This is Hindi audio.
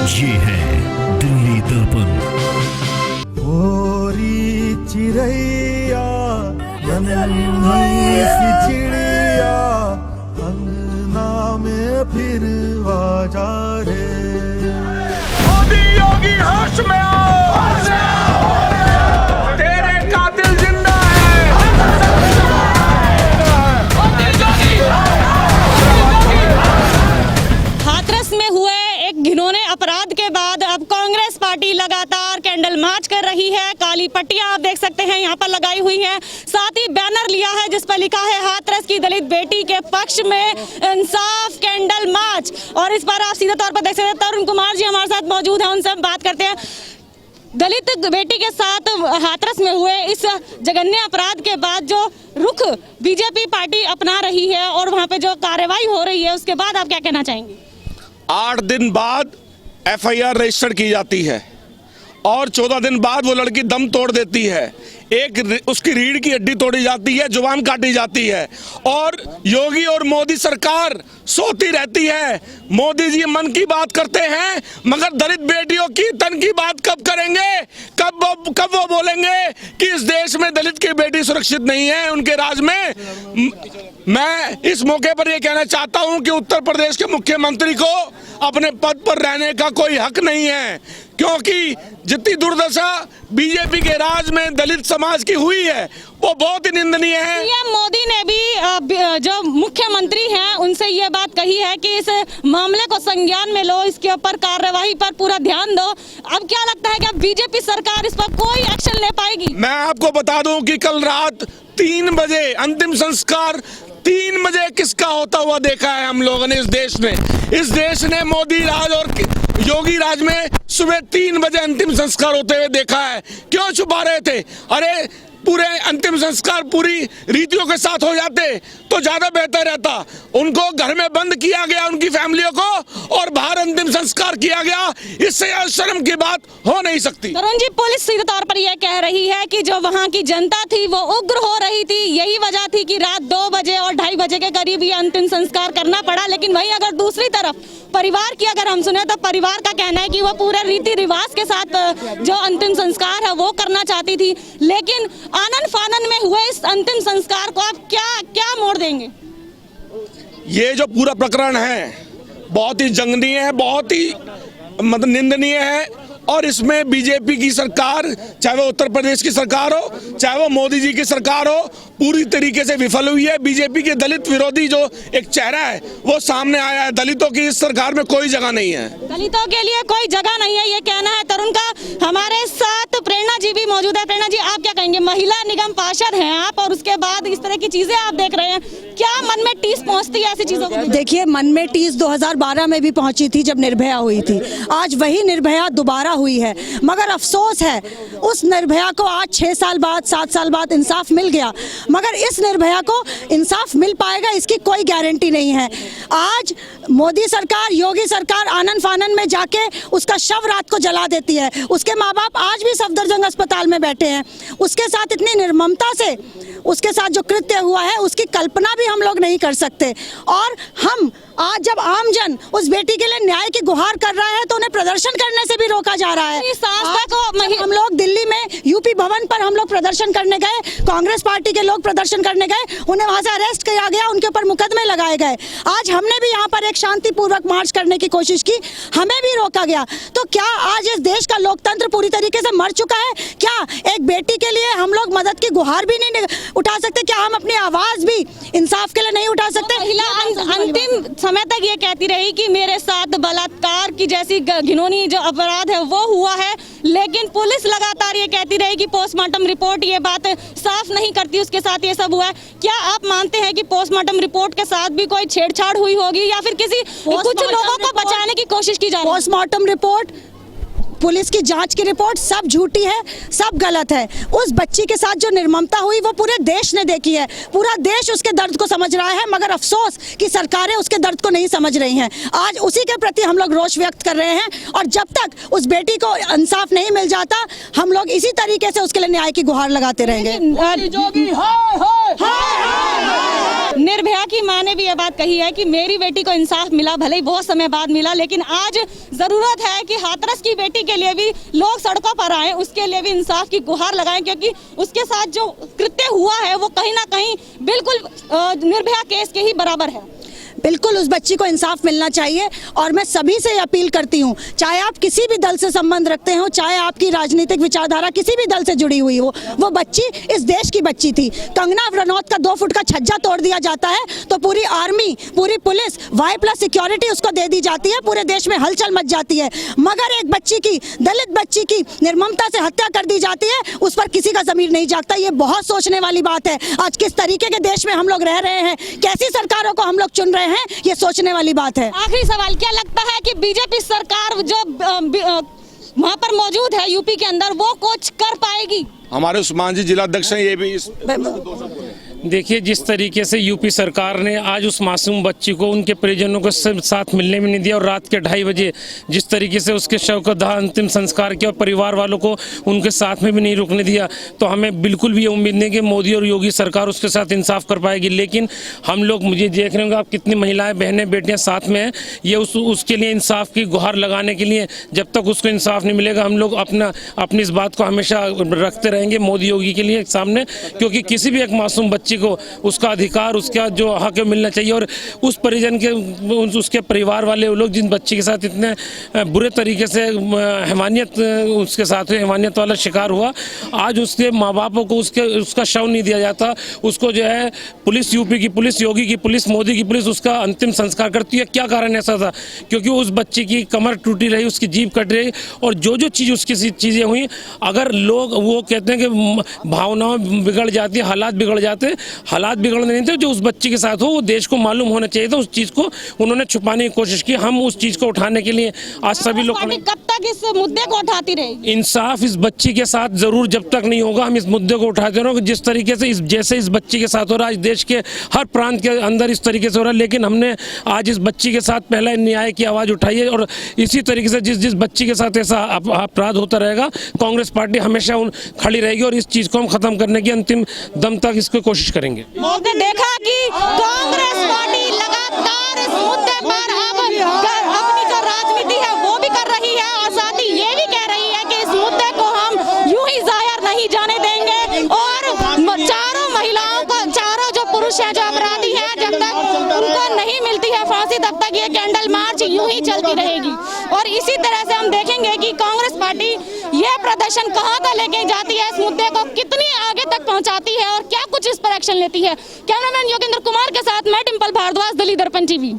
ये है दिल्ली दर्पण। होरी चिड़ैया नन्ही सी चिड़िया अंगना में फिर आजा रे। मोदी योगी होश में आओ, तेरे कातिल जिंदा है। हाथरस में हुए एक घिनौने अपराध के बाद अब कांग्रेस पार्टी लगातार कैंडल मार्च कर रही है। काली पट्टियां आप देख सकते हैं यहाँ पर लगाई हुई हैं, साथ ही बैनर लिया है जिस पर लिखा है हाथरस की दलित बेटी के पक्ष में इंसाफ कैंडल मार्च। और इस पर आप सीधे तौर पर देख सकते हैं तरुण कुमार जी हमारे साथ मौजूद हैं, उनसे हम बात करते हैं। दलित बेटी के साथ हाथरस में हुए इस जघन्य अपराध के बाद जो रुख बीजेपी पार्टी अपना रही है और वहाँ पे जो कार्रवाई हो रही है उसके बाद आप क्या कहना चाहेंगे? 8 दिन बाद एफआईआर रजिस्टर की जाती है और 14 दिन बाद वो लड़की दम तोड़ देती है। उसकी रीढ़ की हड्डी तोड़ी जाती है, जुबान काटी जाती है और योगी और मोदी सरकार सोती रहती है। मोदी जी मन की बात करते हैं मगर दलित बेटियों की तन की बात कब करेंगे? कब वो बोलेंगे कि इस देश में दलित की बेटी सुरक्षित नहीं है उनके राज में? मैं इस मौके पर यह कहना चाहता हूं कि उत्तर प्रदेश के मुख्यमंत्री को अपने पद पर रहने का कोई हक नहीं है, क्योंकि जितनी दुर्दशा बीजेपी के राज में दलित समाज की हुई है वो बहुत ही निंदनीय है। पीएम मोदी ने भी जो मुख्यमंत्री हैं उनसे ये बात कही है कि इस मामले को संज्ञान में लो, इसके ऊपर कार्रवाई पर पूरा ध्यान दो। अब क्या लगता है कि बीजेपी सरकार इस पर कोई एक्शन ले पाएगी? मैं आपको बता दूं कि कल रात 3 बजे अंतिम संस्कार 3 बजे किसका होता हुआ देखा है हम लोगों ने। इस देश ने मोदी राज और योगी राज में सुबह 3 बजे अंतिम संस्कार होते हुए देखा है। क्यों छुपा रहे थे? अरे पूरे अंतिम संस्कार पूरी रीतियों के साथ हो जाते तो ज्यादा बेहतर रहता। उनको घर में बंद किया गया, उनकी फैमिलियों को, और बाहर अंतिम संस्कार किया गया। इससे शर्म की बात हो नहीं सकती। तरुण जी, पुलिस सीधे तौर पर यह कह रही है कि जो वहां की जनता थी वो उग्र हो रही थी, यही वजह थी कि रात 2 बजे और 2:30 बजे के करीब ये अंतिम संस्कार करना पड़ा। लेकिन वही अगर दूसरी तरफ परिवार की अगर हम सुने तो परिवार का कहना है कि वो पूरे रीति रिवाज के साथ जो अंतिम संस्कार है वो करना चाहती थी। लेकिन आनन फानन में हुए इस अंतिम संस्कार को आप क्या मोड़ देंगे? ये जो पूरा प्रकरण है बहुत ही जघन्य है, बहुत ही मतलब निंदनीय है और इसमें बीजेपी की सरकार, चाहे वो उत्तर प्रदेश की सरकार हो चाहे वो मोदी जी की सरकार हो, पूरी तरीके से विफल हुई है। बीजेपी के दलित विरोधी जो एक चेहरा है वो सामने आया है। दलितों की इस सरकार में कोई जगह नहीं है, दलितों के लिए कोई जगह नहीं है, ये कहना है तरुण का। हमारे साथ प्रेरणा जी भी मौजूद है। प्रेरणा जी, आप क्या कहेंगे? महिला निगम पार्षद हैं आप और उसके बाद इस तरह की चीजें आप देख रहे हैं, क्या मन में टीस पहुंचती है ऐसी चीजों को? देखिए, मन में टीस 2012 में भी पहुंची थी जब निर्भया हुई थी। आज वही निर्भया दोबारा हुई है, मगर अफसोस है उस निर्भया को आज 6 साल बाद 7 साल बाद इंसाफ मिल गया, मगर इस निर्भया को इंसाफ मिल पाएगा इसकी कोई गारंटी नहीं है। आज मोदी सरकार, योगी सरकार आनन फानन में जाके उसका शव रात को जला देती है। उसके माँ बाप आज भी सफदरजंग अस्पताल में बैठे हैं। उसके साथ इतनी निर्ममता से उसके साथ जो कृत्य हुआ है उसकी कल्पना भी हम लोग नहीं कर सकते। और हम आज जब आमजन उस बेटी के लिए न्याय की गुहार कर रहा है तो उन्हें प्रदर्शन करने से भी रोका जा रहा है। हम लोग दिल्ली में यूपी भवन पर हम लोग प्रदर्शन करने गए, कांग्रेस पार्टी के लोग प्रदर्शन करने गए, उन्हें वहां से अरेस्ट किया गया, उनके ऊपर मुकदमे लगाए गए। आज हमने भी यहाँ पर एक शांतिपूर्वक मार्च करने की कोशिश की, हमें भी रोका गया। तो क्या आज इस देश का लोकतंत्र पूरी तरीके से मर चुका है? क्या एक बेटी के लिए हम लोग मदद की गुहार भी नहीं उठा सकते? क्या हम अपनी आवाज भी इंसाफ के लिए नहीं उठा सकते? महिला अंतिम समय तक ये कहती रही कि मेरे साथ बलात्कार की जैसी घिनौनी जो अपराध है वो हुआ है, लेकिन पुलिस लगातार ये कहती रही कि पोस्टमार्टम रिपोर्ट ये बात साफ नहीं करती, उसके साथ ये सब हुआ है। क्या आप मानते हैं कि पोस्टमार्टम रिपोर्ट के साथ भी कोई छेड़छाड़ हुई होगी या फिर कुछ लोगों को बचाने की कोशिश की जा रही है? पोस्टमार्टम रिपोर्ट, पुलिस की जांच की रिपोर्ट सब झूठी है, सब गलत है। उस बच्ची के साथ जो निर्ममता हुई वो पूरे देश ने देखी है, पूरा देश उसके दर्द को समझ रहा है, मगर अफसोस कि सरकारें उसके दर्द को नहीं समझ रही हैं। आज उसी के प्रति हम लोग रोष व्यक्त कर रहे हैं और जब तक उस बेटी को इंसाफ नहीं मिल जाता हम लोग इसी तरीके से उसके लिए न्याय की गुहार लगाते रहेंगे। निर्भया की मां ने भी ये बात कही है कि मेरी बेटी को इंसाफ मिला, भले ही बहुत समय बाद मिला, लेकिन आज जरूरत है कि हाथरस की बेटी के लिए भी लोग सड़कों पर आए, उसके लिए भी इंसाफ की गुहार लगाएं, क्योंकि उसके साथ जो कृत्य हुआ है वो कहीं ना कहीं बिल्कुल निर्भया केस के ही बराबर है। बिल्कुल उस बच्ची को इंसाफ मिलना चाहिए और मैं सभी से अपील करती हूँ, चाहे आप किसी भी दल से संबंध रखते हो, चाहे आपकी राजनीतिक विचारधारा किसी भी दल से जुड़ी हुई हो, वो बच्ची इस देश की बच्ची थी। कंगना रनौत का 2 फुट का छज्जा तोड़ दिया जाता है तो पूरी आर्मी, पूरी पुलिस, Y+ सिक्योरिटी उसको दे दी जाती है, पूरे देश में हलचल मच जाती है। मगर एक बच्ची की, दलित बच्ची की निर्ममता से हत्या कर दी जाती है, उस पर किसी का जमीर नहीं जागता। ये बहुत सोचने वाली बात है। आज किस तरीके के देश में हम लोग रह रहे हैं, कैसी सरकारों को हम लोग चुन रहे हैं, ये सोचने वाली बात है। आखिरी सवाल, क्या लगता है कि बीजेपी सरकार जो वहाँ पर मौजूद है यूपी के अंदर, वो कुछ कर पाएगी? हमारे उस्मान जी जिलाध्यक्ष हैं, ये भी देखिए, जिस तरीके से यूपी सरकार ने आज उस मासूम बच्ची को उनके परिजनों को साथ मिलने में नहीं दिया और रात के 2:30 बजे जिस तरीके से उसके शव का दाह अंतिम संस्कार किया और परिवार वालों को उनके साथ में भी नहीं रुकने दिया, तो हमें बिल्कुल भी उम्मीद नहीं कि मोदी और योगी सरकार उसके साथ इंसाफ कर पाएगी। लेकिन हम लोग, मुझे देख रहे होंगे आप, कितनी महिलाएं, बहनें, बेटियां साथ में हैं। ये उसके लिए इंसाफ की गुहार लगाने के लिए, जब तक उसको इंसाफ नहीं मिलेगा हम लोग अपनी इस बात को हमेशा रखते रहेंगे मोदी योगी के लिए सामने, क्योंकि किसी भी एक मासूम बच्ची को उसका अधिकार, उसका जो हक मिलना चाहिए। और उस परिजन के, उसके परिवार वाले लोग जिन बच्ची के साथ इतने बुरे तरीके से हैवानियत उसके साथ हैवानियत वाला शिकार हुआ, आज उसके माँ बापों को उसका शव नहीं दिया जाता, उसको जो है पुलिस, यूपी की पुलिस, योगी की पुलिस, मोदी की पुलिस उसका अंतिम संस्कार करती है। क्या कारण ऐसा था? क्योंकि उस बच्ची की कमर टूटी रही, उसकी जीभ कट रही, और जो चीज़ उसकी चीज़ें हुई, अगर लोग वो कहते हैं कि भावनाएं बिगड़ जाती है, हालात बिगड़ जाते, हालात बिगड़ने नहीं थे। जो उस बच्ची के साथ हो वो देश को मालूम होना चाहिए था। उस चीज़ को उन्होंने छुपाने की कोशिश की। हम उस चीज़ को उठाने के लिए आज सभी लोग, कब तक इस मुद्दे को उठाती रहेगी? इंसाफ इस बच्ची के साथ जरूर जब तक नहीं होगा हम इस मुद्दे को उठाते रहोगे। जिस तरीके से जैसे इस बच्ची के साथ हो रहा है, आज देश के हर प्रांत के अंदर इस तरीके से हो रहा है, लेकिन हमने आज इस बच्ची के साथ पहला न्याय की आवाज़ उठाई है। और इसी तरीके से जिस बच्ची के साथ ऐसा अपराध होता रहेगा, कांग्रेस पार्टी हमेशा खड़ी रहेगी और इस चीज़ को हम खत्म करने की अंतिम दम तक इसको कोशिश करेंगे। आपने देखा कि कांग्रेस पार्टी लगातार इस मुद्दे पर अब अपनी जो राजनीति है वो भी कर रही है, और साथ ही ये भी कह रही है कि इस मुद्दे को हम यूं ही जाहिर नहीं जाने देंगे। और चारों महिलाओं को, चारों जो पुरुष हैं, जो अपराधी हैं, जब तक उनको नहीं मिलती है फांसी, तब तक ये कैंडल मार्च यूं ही चलती रहेगी। और इसी तरह से हम देखेंगे कि कांग्रेस पार्टी ये प्रदर्शन कहां तक लेके जाती है, इस मुद्दे को कितनी आगे तक पहुंचाती है और क्या कुछ इस पर एक्शन लेती है। कैमरामैन योगेंद्र कुमार के साथ मैं डिंपल भारद्वाज, दिल्ली दर्पण टीवी।